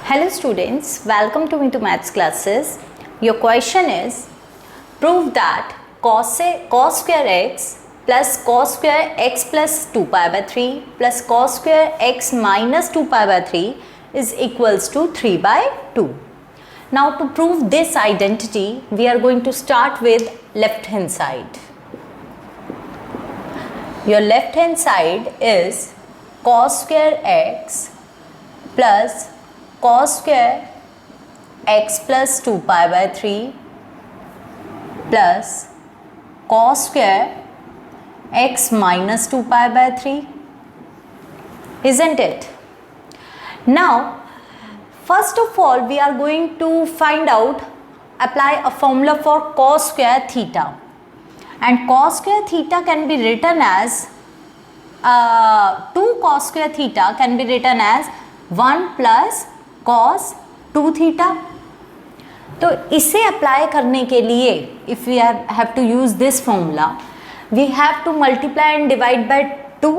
Hello students, welcome to Into Maths classes. Your question is, prove that cos square x plus cos square x plus 2 pi by 3 plus cos square x minus 2 pi by 3 is equals to 3 by 2. Now to prove this identity, we are going to start with left hand side. Your left hand side is cos square x plus cos square x plus 2 pi by 3 plus cos square x minus 2 pi by 3, isn't it? Now first of all we are going to find out, apply a formula for cos square theta, and cos square theta can be written as 2 cos square theta can be written as 1 plus cos 2 theta. तो इसे apply करने के लिए if we have to use this formula, we have to multiply and divide by 2.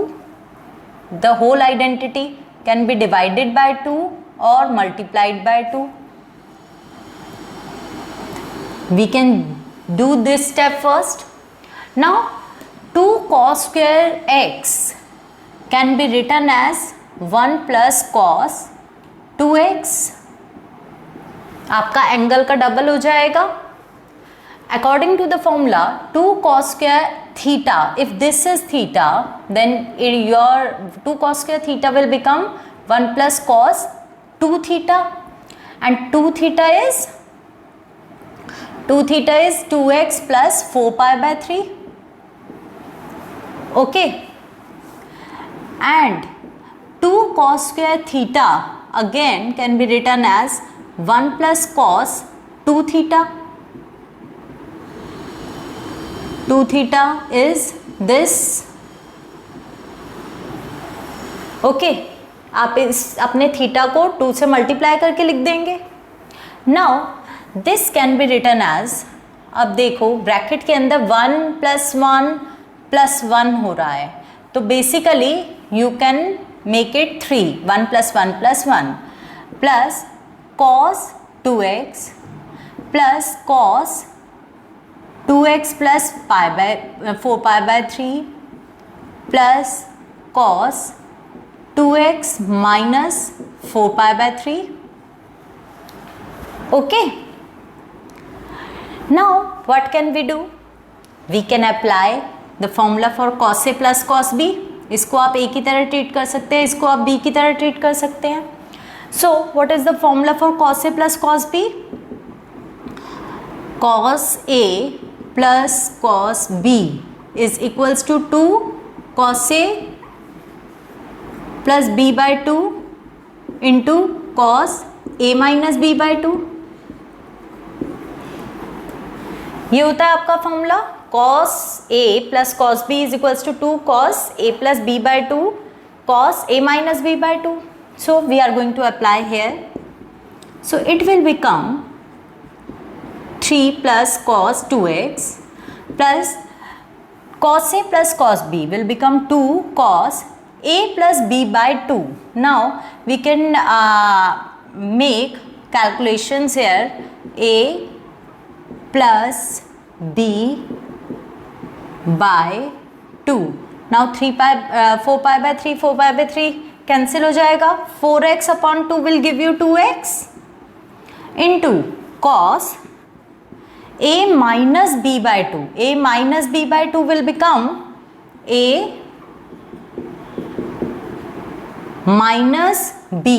The whole identity can be divided by 2 और multiplied by 2. We can do this step first. Now 2 cos square x can be written as 1 plus cos 2x. आपका angle का double हो जाएगा. According to the formula 2 cos square theta, if this is theta, then your 2 cos square theta will become 1 plus cos 2 theta, and 2 theta is 2x plus 4 pi by 3. Okay, and 2 cos square theta again can be written as 1 plus cos 2 theta. 2 theta is this. Okay, आप इस अपने theta को 2 से multiply करके लिख देंगे. Now this can be written as, अब देखो ब्रैकेट के अंदर 1 plus 1 plus 1 हो रहा है, तो basically you can make it 3, 1 plus 1 plus 1 plus cos 2x plus cos 2x plus 4 pi by 3 plus cos 2x minus 4 pi by 3. Okay, now what can we do? We can apply the formula for cos A plus cos B. इसको आप ए की तरह treat कर सकते हैं, इसको आप B की तरह ट्रीट कर सकते हैं. So what is the formula for cos A plus cos B? cos A plus cos B is equals to 2 cos A plus B by 2 into cos A minus B by 2. ये होता है आपका formula. cos A plus cos B is equals to 2 cos A plus B by 2 cos A minus B by 2. So we are going to apply here. So it will become 3 plus cos 2x plus cos A plus cos B will become 2 cos A plus B by 2. Now we can make calculations here. A plus B by 2. Now 4 pi by 3, 4 pi by 3 cancel हो जाएगा. 4x upon 2 will give you 2x into cos A minus B by 2. A minus B by 2 will become A minus B.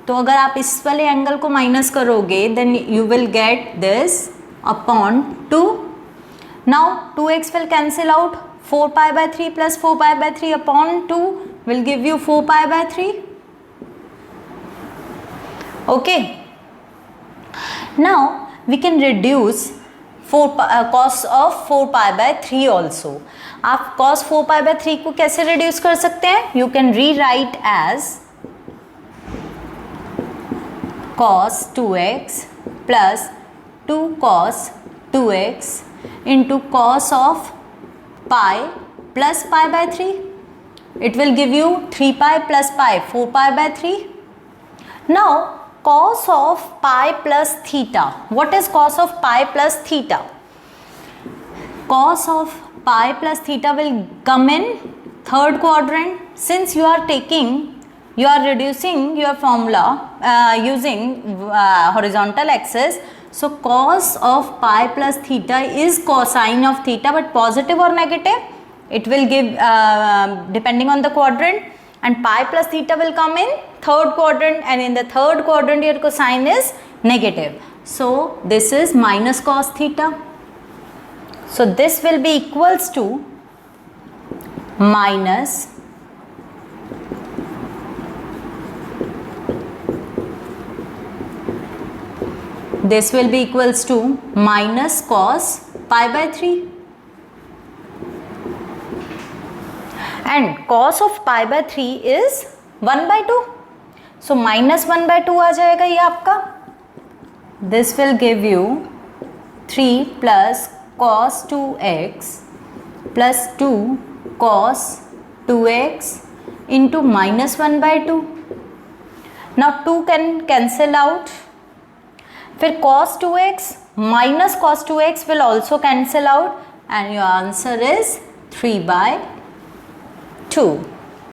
तो अगर आप इस वाले angle को minus करोगे then you will get this upon 2. Now 2x will cancel out. 4 pi by 3 plus 4 pi by 3 upon 2 will give you 4 pi by 3. Okay. Now we can reduce cos of 4 pi by 3 also. आप cos 4 pi by 3 को कैसे reduce कर सकते हैं? You can rewrite as cos 2x plus 2 cos 2x into cos of pi plus pi by 3. It will give you 3 pi plus pi, 4 pi by 3. Now cos of pi plus theta. What is cos of pi plus theta? Cos of pi plus theta will come in third quadrant. Since you are reducing your formula using horizontal axis, so cos of pi plus theta is cosine of theta, but positive or negative, it will give depending on the quadrant, and pi plus theta will come in third quadrant, and in the third quadrant your cosine is negative. So this is minus cos theta. So this will be equals to minus minus cos pi by 3, and cos of pi by 3 is 1 by 2. So minus 1 by 2 आ जाएगा ये आपका. This will give you 3 plus cos 2x plus 2 cos 2x into minus 1 by 2. Now 2 can cancel out. फिर cos 2x minus cos 2x will also cancel out, and your answer is 3 by 2.